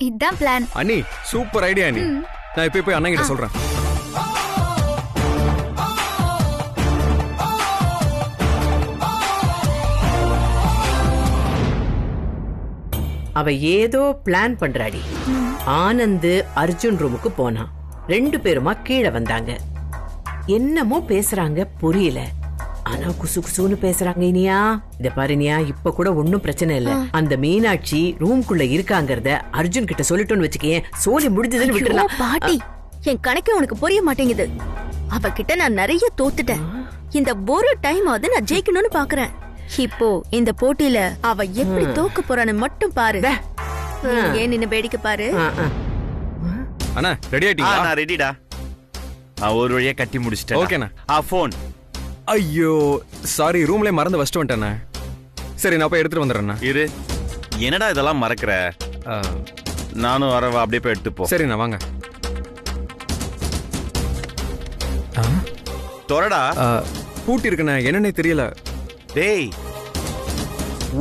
இதான் பிளான். அண்ணி super idea அண்ணி. நான் இப்ப போய் அண்ணன் கிட்ட சொல்றேன். அவ ஏதோ பிளான் பண்றாடி. ஆனந்த் அர்ஜுன் ரூமுக்கு போனான். 2 பேருமா கீழே வந்தாங்க. என்னமோ பேசுறாங்க புரியல. ஆனா குசு குசுன்னு பேசுறாங்க. இனியா இத பாருனியா, இப்ப கூட ஒன்னும் பிரச்சனை இல்ல. அந்த மீனாட்சி ரூம்குள்ள இருக்காங்கறத அர்ஜுன் கிட்ட சொல்லிட்டோன்னு வச்சுக்கேன், சோலி முடிஞ்சதுன்னு விட்டுறலாம். பாட்டி, என் கணக்கே உனக்கு புரிய மாட்டேங்குது. அவகிட்ட நான் நிறைய தோத்துட்டேன். இந்த ஒரு டைம் ஆவது நான் ஜெயிக்கணும்னு பாக்குறேன். இப்போ இந்த போட்டியில அவ எப்படி தோக்க போறான்னு மட்டும் பாரு. ஏன் நின்னு வேடிக்கை பாரு. அண்ணா ரெடி ஆயிட்டீங்களா? நான் ரெடிடா. ஒரு வழியா கட்டி முடிச்சிட்டேன். ஓகேண்ணா. போன். ஐயோ சாரி, ரூம்ல மறந்து வச்சிட்டு வந்துட்டேண்ணா. சரி நான் போய் எடுத்துட்டு வந்துடுறேண்ணா. இரு, என்னடா இதெல்லாம் மறக்கிற? நானும் வரவா, அப்படியே போய் எடுத்து போ. சரிண்ணா வாங்க. தொரடா. பூட்டி இருக்குண்ணா, என்னன்னே தெரியல. டேய்,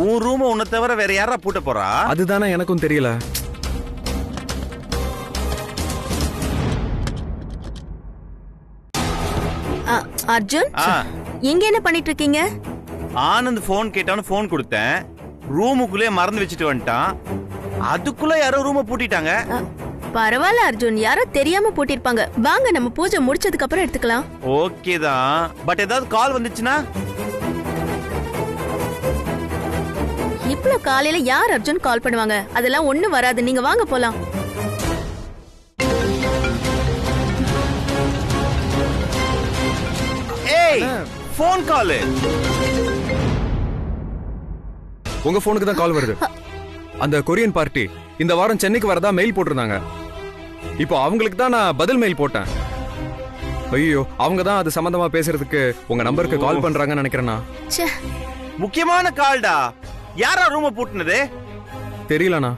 உன் ரூம் உன்னை தவிர வேற யாரா பூட்ட போறா? அதுதானே எனக்கும் தெரியல. அர்ஜுன், இங்க என்ன பண்ணிட்டு இருக்கீங்க? ஆனந்த் போன் கேட்டான்னு போன் கொடுத்தேன். ரூமுக்குள்ளே மறந்து வச்சுட்டு வந்துட்டான். அதுக்குள்ள யாரோ ரூம பூட்டிட்டாங்க. பரவாயில்ல அர்ஜுன், யாரோ தெரியாம பூட்டிருப்பாங்க. வாங்க நம்ம பூஜை முடிச்சதுக்கு அப்புறம் எடுத்துக்கலாம். ஓகே தான், பட் ஏதாவது கால் வந்துச்சுன்னா? இவ்ளோ காலையில யார் அர்ஜுன் கால் பண்ணுவாங்க? அதெல்லாம் ஒண்ணு வராது. நீங்க வாங்க போலாம். ஏய், போன் கால். உங்க போனுக்கு தான் கால் வருது. அந்த கொரியன் பார்ட்டி இந்த வாரம் சென்னைக்கு வரதா மெயில் போட்டிருந்தாங்க. இப்போ அவங்களுக்கு தான் நான் பதில் மெயில் போட்டேன். ஐயோ, அவங்க தான் அது சம்பந்தமா பேசுறதுக்கு உங்க நம்பருக்கு கால் பண்றாங்கன்னு நினைக்கிறேன்னா. முக்கியமான கால்டா. யாரா ரூம பூட்டினது? தெரியலண்ணா.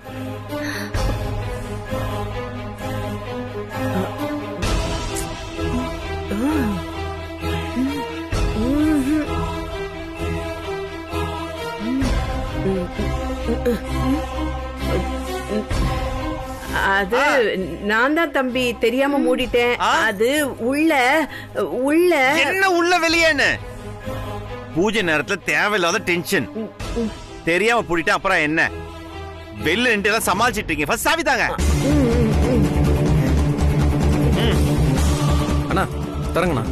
அது நான் தான் தம்பி, தெரியாம மூடிட்டேன். அது உள்ள உள்ள என்ன உள்ள வெளியேன்னு? பூஜை நேரத்துல தேவையில்லாத டென்ஷன். தெரியாம பூட்டிட்டேன், அப்புறம் என்ன? வெளில நின்று எல்லாம் சமாளிச்சிட்டீங்க. ஃபர்ஸ்ட் சாவி தாங்க. அண்ணா தரங்கண்ணா.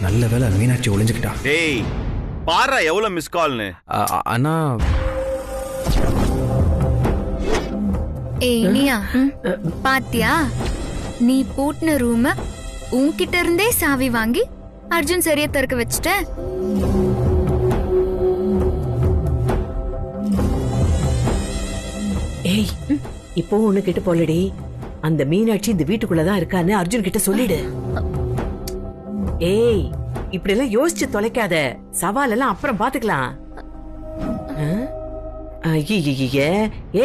நல்ல வேலை மீனாட்சி ஒளிஞ்சுக்கிட்டா. டேய் பாரா, எவ்வளவு மிஸ் கால்னு. அண்ணா. ஏய் நீயா, பாத்தியா? நீ பூட்டின ரூம உன்கிட்ட இருந்தே சாவி வாங்கி அர்ஜுன் சரியா திறக்க வச்சுட்ட. ஏய், இப்போ ஒண்ணு கிட்ட போலடி. அந்த மீனாட்சி இந்த வீட்டுக்குள்ளதான் இருக்கான்னு அர்ஜுன் கிட்ட சொல்லிடு. ஏய், இப்படி எல்லாம் யோசிச்சு தொலைக்காத. சவால் எல்லாம் அப்புறம் பாத்துக்கலாம்.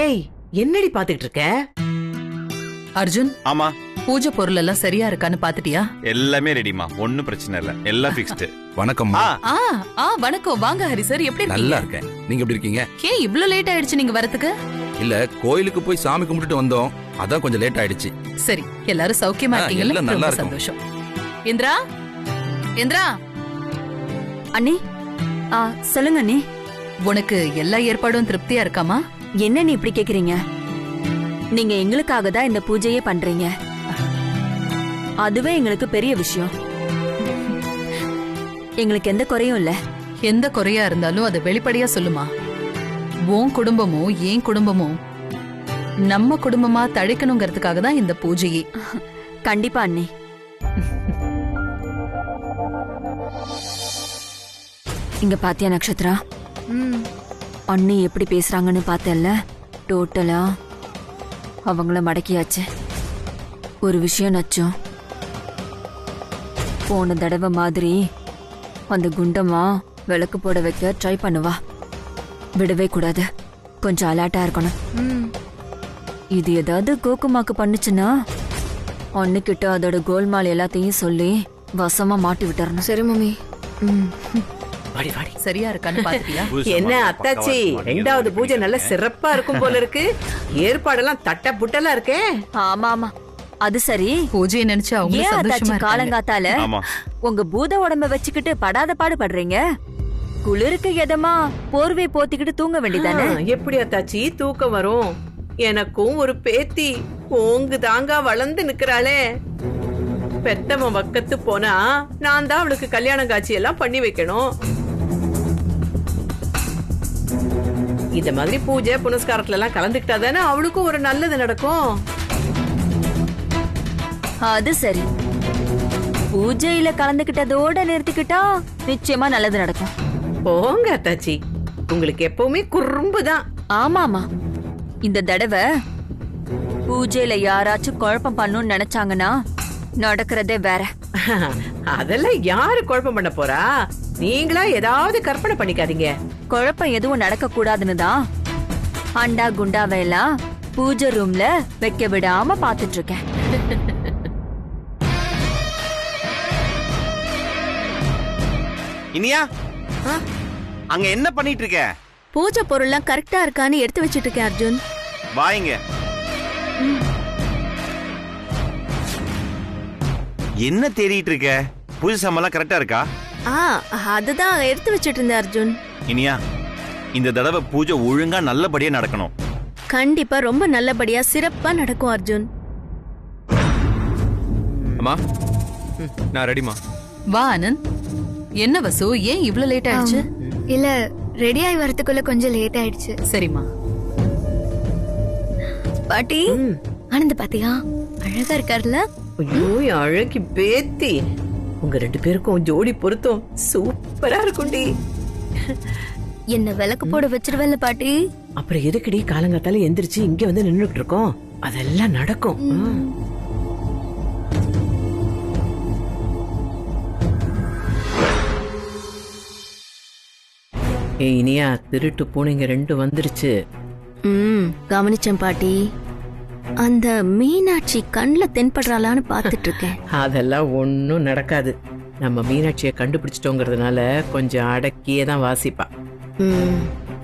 ஏய், என்னடி பாத்துக்கிட்டு இருக்க? அர்ஜுன், ஆமா, பூஜை பொருள் எல்லாம் சரியா இருக்கான்னு பாத்துட்டியா? எல்லாமே ரெடிமா, ஒன்னும் பிரச்சனை இல்ல, எல்லாம் ஃபிக்ஸ்டு. வணக்கம். வணக்கம். வாங்க ஹரி சார், எப்படி இருக்கீங்க? நல்லா இருக்கேன். நீங்க எப்படி இருக்கீங்க? ஏன் இவ்ளோ லேட் ஆயிடுச்சு நீங்க வரதுக்கு? இல்ல, கோயிலுக்கு போய் சாமி கும்பிட்டுட்டு வந்தோம், அதான் கொஞ்சம் லேட் ஆயிடுச்சு. சரி, எல்லாரும் சௌக்கியமா இருக்கீங்கல்ல? நல்லா ரொம்ப சந்தோஷம். இந்திரா, இந்திரா. அண்ணி, சொல்லுங்க அண்ணி. உனக்கு எல்லா ஏற்பாடும் திருப்தியா இருக்காமா? என்ன நீ இப்படி கேக்குறீங்க? நீங்க எங்களுக்காக தான் இந்த பூஜையே பண்றீங்க. அதுவே எங்களுக்கு பெரிய விஷயம். எங்களுக்கு எந்த குறையும் இல்ல. எந்த குறையா இருந்தாலும் அதை வெளிப்படையா சொல்லுமா. உன் குடும்பமும் என் குடும்பமும் நம்ம குடும்பமா தழைக்கணுங்கிறதுக்காக தான் இந்த பூஜையே. கண்டிப்பா அண்ணி. இங்க பாத்தியா நக்ஷத்ரா, அண்ணி எப்படி பேசுறாங்கன்னு பார்த்தல்ல? டோட்டலா அவங்கள மடக்கியாச்சு. ஒரு விஷயம் நச்சோம், போன தடவை மாதிரி அந்த குண்டமா விளக்கு போட வைக்க ட்ரை பண்ணுவா. விடவே கூடாது. கொஞ்சம் அலர்ட்டா இருக்கணும். இது ஏதாவது கோகுமாக்கு பண்ணுச்சுன்னா அன்னுக்கிட்ட அதோட கோல்மால் எல்லாத்தையும் சொல்லி வசமா மாட்டி விட்டுறணும். சரி மம்மி. வாடி வாடி. சரியா இருக்கான்னு பாத்துட்டியா? என்ன அத்தாச்சி, ரெண்டாவது பூஜை நல்ல சிறப்பா இருக்கும் போல இருக்கு. ஏற்பாடெல்லாம் தட்ட புட்டலா இருக்கே. ஆமா ஆமா, அது சரி. பூஜையை நினைச்சு அவங்க ஏன் அத்தாச்சி சந்தோஷமா இருக்காங்க. காலங்காத்தால ஆமா. உங்க பூத உடம்ப வச்சுக்கிட்டு படாத பாடு படுறீங்க? குளிருக்கு எதமா போர்வை போத்திக்கிட்டு தூங்க வேண்டியதானே? எப்படி அத்தாச்சி தூக்கம் வரும்? எனக்கும் ஒரு பேத்தி ஓங்கு தாங்கா வளர்ந்து நிக்கிறாளே. பெத்தம வக்கத்து போனா நான் தான் அவளுக்கு கல்யாணம் காட்சி எல்லாம் பண்ணி வைக்கணும். இந்த மாதிரி பூஜை புனஸ்காரத்துல எல்லாம் கலந்துக்கிட்டா தானே அவளுக்கும் ஒரு நல்லது நடக்கும். அது சரி, பூஜையில கலந்துகிட்டதோட நிறுத்திக்கிட்டா நிச்சயமா நல்லது நடக்கும். போங்க அத்தாச்சி, உங்களுக்கு எப்பவுமே குறும்புதான். ஆமாமா, இந்த தடவை பூஜையில யாராச்சும் குழப்பம் பண்ணணும்னு நினைச்சாங்கன்னா நடக்கிறதே வேற. அதெல்லாம் யாரு குழப்பம் பண்ண போறா? நீங்களா ஏதாவது கற்பனை பண்ணிக்காதீங்க. குழப்பம் எதுவும் நடக்க கூடாதுன்னு தான் அண்டா குண்டாவை எல்லாம் பூஜை ரூம்ல வைக்க விடாம பாத்துட்டு இருக்கேன். இனியா, அங்க என்ன பண்ணிட்டு இருக்க? பூஜை பொருள்லாம் கரெக்டா இருக்கான்னு எடுத்து வச்சிட்டு இருக்கேன் அர்ஜுன். வாங்க. என்ன தேடிட்டு இருக்க? பூஜை சாமான்லாம் கரெக்டா இருக்கா? அதுதான் எடுத்து வச்சிட்டு இருந்தேன் அர்ஜுன். இனியா, இந்த தடவை பூஜை ஒழுங்கா நல்லபடியா நடக்கணும். கண்டிப்பா ரொம்ப நல்லபடியா சிறப்பா நடக்கும் அர்ஜுன். அம்மா, நான் ரெடிமா. வா ஆனந்த். என்ன வசு, ஏன் இவ்ளோ லேட் ஆயிடுச்சு? இல்ல, ரெடி ஆகி வரதுக்குள்ள கொஞ்சம் லேட் ஆயிடுச்சு. சரிம்மா. பாட்டி, ஆனந்த் பாத்தியா அழகா இருக்காருல்ல? ஐயோ அழகி பேத்தி, உங்க ரெண்டு பேருக்கும் ஜோடி பொருத்தம் சூப்பரா இருக்கும்டி. என்ன விளக்கு போட வச்சிருவல்ல பாட்டி? அப்புறம் எதுக்குடி காலங்காத்தால எந்திரிச்சு இங்க வந்து நின்னுட்டு இருக்கோம்? அதெல்லாம் நடக்கும். ஏய் இனியா, திருட்டு பூனைங்க ரெண்டு வந்துருச்சு. கவனிச்சேன் பாட்டி. அந்த மீனாட்சி கண்ணுல தென்படுறாளான்னு பாத்துட்டு இருக்கேன். அதெல்லாம் ஒன்னும் நடக்காது. நம்ம மீனாட்சியை கண்டுபிடிச்சிட்டோங்கிறதுனால கொஞ்சம் அடக்கியே தான் வாசிப்பா.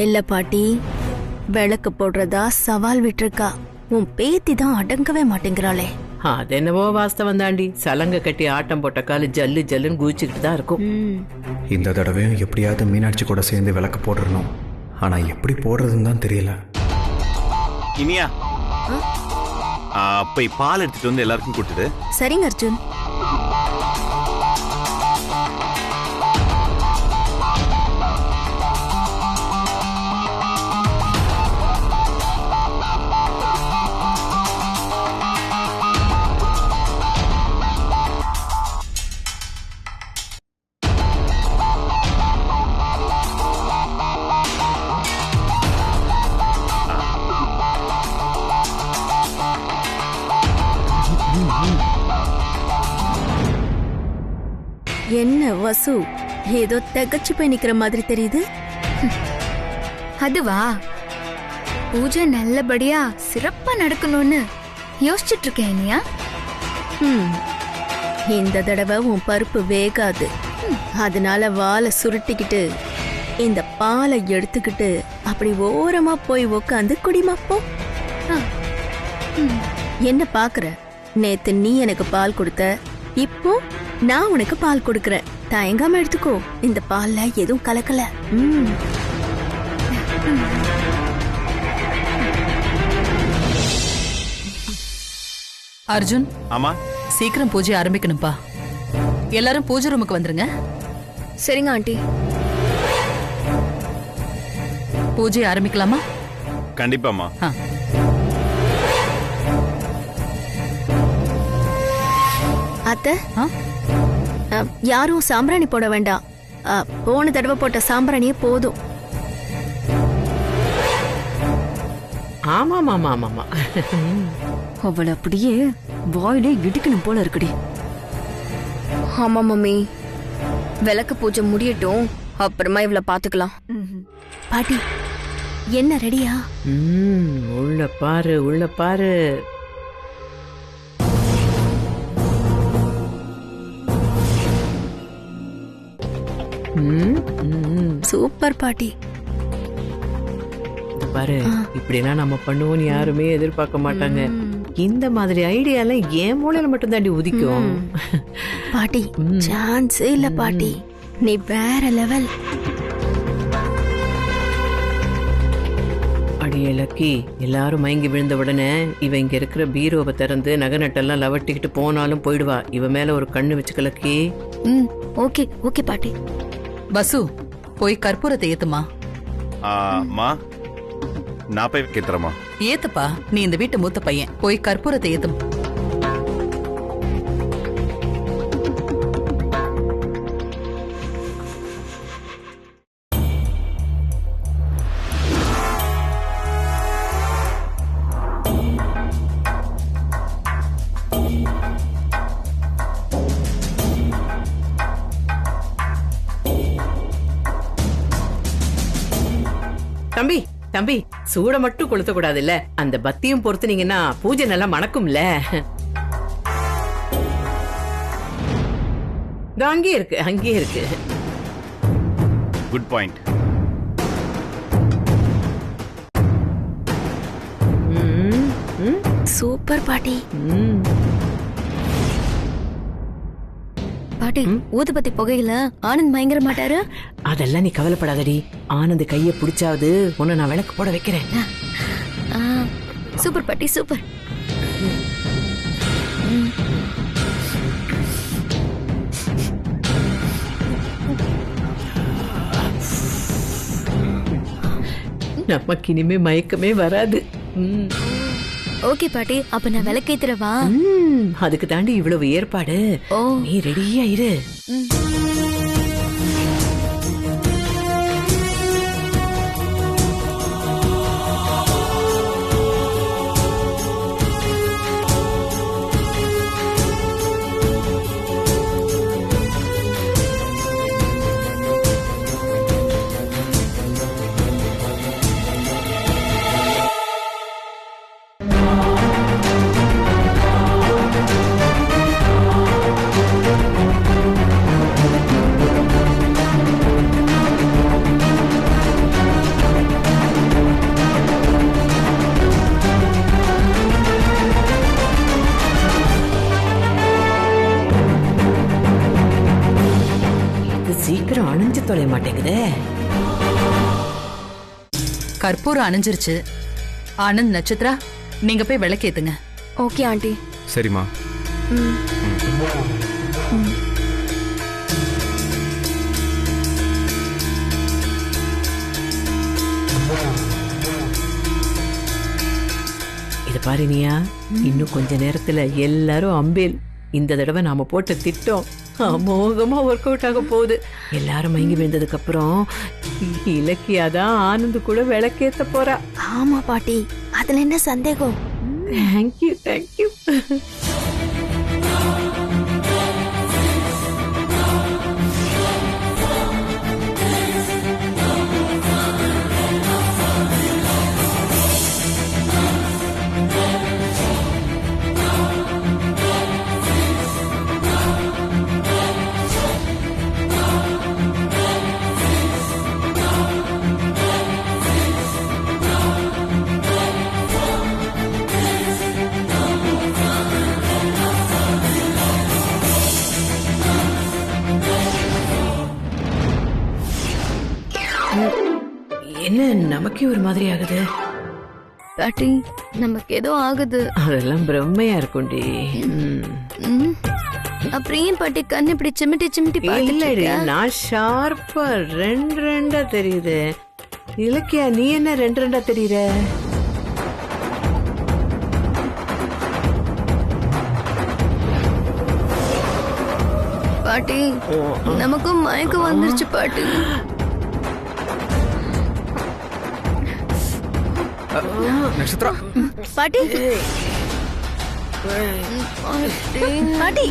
இல்ல பாட்டி, விளக்கு போடுறதா சவால் விட்டுருக்கா. உன் பேத்தி தான் அடங்கவே மாட்டேங்கிறாளே. அது என்னவோ வாஸ்தவம் தாண்டி. சலங்க கட்டி ஆட்டம் போட்ட காலு ஜல்லு ஜல்லுன்னு குதிச்சுக்கிட்டு தான் இருக்கும். இந்த தடவையும் எப்படியாவது மீனாட்சி கூட சேர்ந்து விளக்கு போட்டுறணும். ஆனா எப்படி போடுறதுன்னு தான் தெரியல. இனியா, போய் பால் எடுத்துட்டு வந்து எல்லாருக்கும் கொடுத்துடு. சரிங்க அர்ஜுன். என்ன வசு, ஏதோ தகச்சு போய் நிக்கிற மாதிரி தெரியுது. அதுவா, பூஜை நல்லபடியா சிறப்பா நடக்கணும்னு யோசிச்சுட்டு இருக்கேன் இனியா. இந்த தடவை உன் பருப்பு வேகாது. அதனால வாலை சுருட்டிக்கிட்டு இந்த பாலை எடுத்துக்கிட்டு அப்படி ஓரமா போய் உக்காந்து குடிமாப்போ. என்ன பாக்குற? நேத்து நீ எனக்கு பால் கொடுத்த, இப்போ நான் உனக்கு பால் கொடுக்கறேன். தயங்காம எடுத்துக்கோ. இந்த பால்ல எதுவும் கலக்கல. அர்ஜுன், ஆமா, சீக்கிரம் பூஜை ஆரம்பிக்கணும்பா. எல்லாரும் பூஜை ரூமுக்கு வந்துருங்க. சரிங்க ஆண்டி. பூஜை ஆரம்பிக்கலாமா? கண்டிப்பாமா. அத்தை, யாரும் சாம்பிராணி போட வேண்டாம். போன தடவை போட்ட சாம்பிராணியே போதும். ஆமா ஆமா ஆமா. அவளை அப்படியே வாயிலே இடிக்கணும் போல இருக்குடி. ஆமா மம்மி, விளக்கு பூஜை முடியட்டும், அப்புறமா இவளை பாத்துக்கலாம். பாட்டி, என்ன ரெடியா? உள்ள பாரு, உள்ள பாரு. சூப்பர் பாட்டி. பாரு, இப்படிலாம் நம்ம பண்ணுவோம்னு யாருமே எதிர்பார்க்க மாட்டாங்க. இந்த மாதிரி ஐடியா எல்லாம் என் மூளையில மட்டும் தாண்டி உதிக்கும். பாட்டி சான்ஸே இல்ல பாட்டி, நீ வேற லெவல். அடியே லக்கி, எல்லாரும் மயங்கி விழுந்த உடனே இவ இங்க இருக்கிற பீரோவை திறந்து நகை நட்டெல்லாம் லவட்டிக்கிட்டு போனாலும் போயிடுவா. இவ மேல ஒரு கண்ணு வச்சுக்க லக்கி. ஓகே ஓகே பாட்டி. வசு, போய் கற்பூரத்தை ஏத்துமா. மா, நான் போய் கேத்துறமா. ஏத்துப்பா, நீ இந்த வீட்டு மூத்த பையன், போய் கற்பூரத்தை ஏத்தும். தம்பி தம்பி, சூட மட்டும் கொளுத்த கூடாதுல்ல, அந்த பத்தியும் பொறுத்துனீங்கன்னா பூஜை நல்லா மணக்கும்ல. அங்கே இருக்கு, அங்கே இருக்கு. Good point. சூப்பர் பாட்டி. பாட்டி, ஊதுபத்தி புகையில ஆனந்த் பயங்கர மாட்டாரு? அதெல்லாம் நீ கவலைப்படாதடி. ஆனந்த் கைய பிடிச்சாவது உன்னை நான் விளக்கு போட வைக்கிறேன். சூப்பர் பாட்டி, சூப்பர். நமக்கு இனிமே மயக்கமே வராது. ஓகே பாட்டி, அப்ப நான் விளக்கேத்துறவா? அதுக்கு தாண்டி இவ்வளவு ஏற்பாடு. நீ ரெடியா இரு. சீக்கிரம் அணைஞ்சு தொலைய மாட்டேங்குதே. கற்பூரம் அணைஞ்சிருச்சு. ஆனந்த், நட்சத்திரா, நீங்க போய் விளக்கேத்துங்க. Okay aunty. சரிம்மா. இது பாரு நீயா, இன்னும் கொஞ்ச நேரத்துல எல்லாரும் அம்பேல். இந்த தடவை நாம போட்ட திட்டம் அமோகமா ஒர்க் அவுட் ஆக போகுது. எல்லாரும் மயங்கி விழுந்ததுக்கு அப்புறம் இலக்கியாதான் ஆனந்த் கூட விளக்கேத்த போறா. ஆமா பாட்டி, அதுல என்ன சந்தேகம்? Thank you thank you. என்ன நமக்கே ஒரு மாதிரி ஆகுது? பாட்டி, நமக்கு ஏதோ ஆகுது. அதெல்லாம் பிரம்மையா இருக்கும்டி. அப்புறம் ஏன் பாட்டி கண்ணு இப்படி சிமிட்டி சிமிட்டி இல்லடி, நான் ஷார்ப்பா ரெண்டு ரெண்டா தெரியுது. இலக்கியா, நீ என்ன ரெண்டு ரெண்டா தெரியுற? பாட்டி, நமக்கும் மயக்கம் வந்துருச்சு பாட்டி. நட்சத்திரா, பாட்டி பாட்டி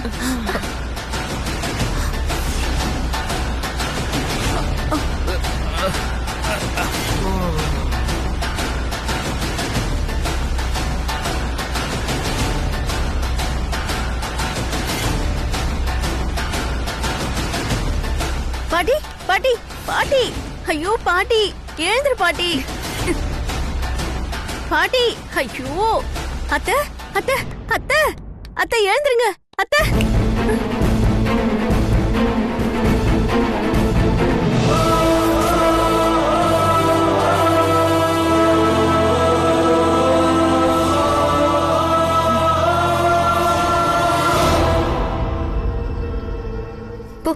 பாட்டி பாட்டி பாட்டி ஐயோ பாட்டி எழுந்துரு பாட்டி பாட்டி ஐயோ அத்தை அத்தை அத்தை அத்தை எழுந்துருங்க அத்தை போ.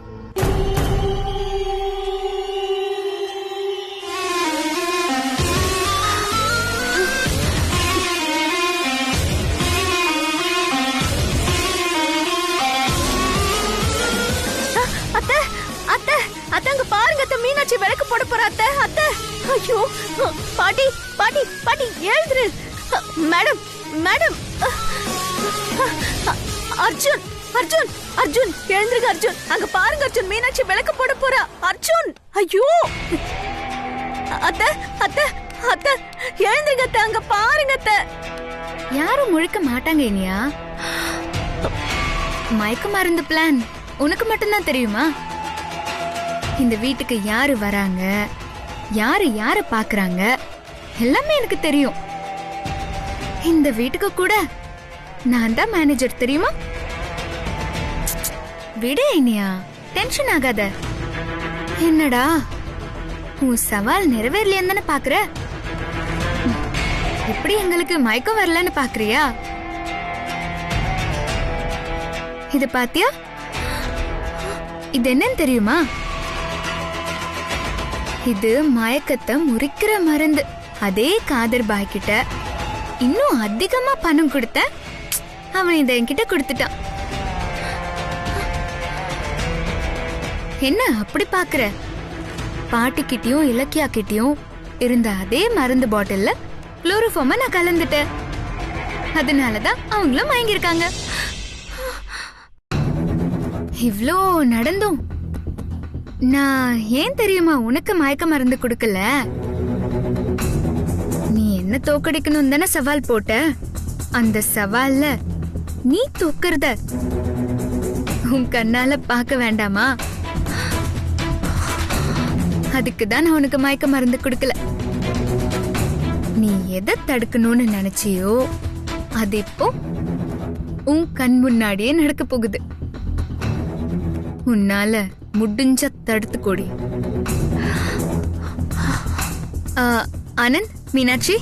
அத்தை அத்தை அத்தை அங்க பாருங்க அத்தை மீனாட்சி விளக்கு போட போற அத்தை அத்தை ஐயோ பாட்டி பாட்டி பாட்டி எழுந்துரு மேடம் மேடம் அர்ஜுன் அர்ஜுன் அர்ஜுன் எழுந்துருங்க அர்ஜுன் அங்க பாருங்க அர்ஜுன் மீனாட்சி விளக்கு போட போறா அர்ஜுன் ஐயோ அத்தை அத்தை அத்தை எழுந்துருங்க அத்தை அங்க பாருங்க அத்தை யாரும் முழிக்க மாட்டாங்க இனியா. மயக்க மருந்து பிளான் உனக்கு மட்டும்தான் தெரியுமா? இந்த வீட்டுக்கு யாரு வராங்க, யாரு யார பாக்குறாங்க எல்லாமே எனக்கு தெரியும். இந்த வீட்டுக்கு கூட நான் தான் மேனேஜர் தெரியுமா? விடு இனியா, டென்ஷன் ஆகாத. என்னடா உன் சவால் நிறைவேறலையான்னு தானே பாக்குற? எப்படி எங்களுக்கு மயக்கம் வரலன்னு பாக்குறியா? இது பாத்தியா? இது என்னன்னு தெரியுமா? இது மயக்கத்தை முறிக்கிற மருந்து. அதே காதர் பாய் கிட்ட இன்னும் அதிகமா பணம் கொடுத்த அவன் இதை என்கிட்ட கொடுத்துட்டான். என்ன அப்படி பாக்குற? பாட்டிக்கிட்டயும் இலக்கியா கிட்டயும் இருந்த அதே மருந்து பாட்டில்ல குளோரோஃபார்மை நான் கலந்துட்டேன். அதனாலதான் அவங்களும் மயங்கிருக்காங்க. இவ்ளோ நடந்தும் நான் ஏன் தெரியுமா உனக்கு மயக்க மருந்து கொடுக்கல? நீ என்ன தோக்கடிக்கணும் தானே சவால் போட்ட. அந்த சவால்ல நீ தோக்கறத உன் கண்ணால பார்க்க வேண்டாமா? அதுக்குதான் நான் உனக்கு மயக்க மருந்து கொடுக்கல. நீ எதை தடுக்கணும்னு நினைச்சியோ அது இப்போ உன் கண் முன்னாடியே நடக்க போகுது. உன்னால முடிஞ்ச தடுத்து கொடி. ஆனந்த், மீனாட்சி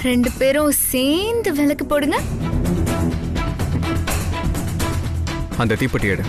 2 பேரும் சேர்ந்து விளக்கு போடுங்க. அந்த தீப்பெட்டி எடு.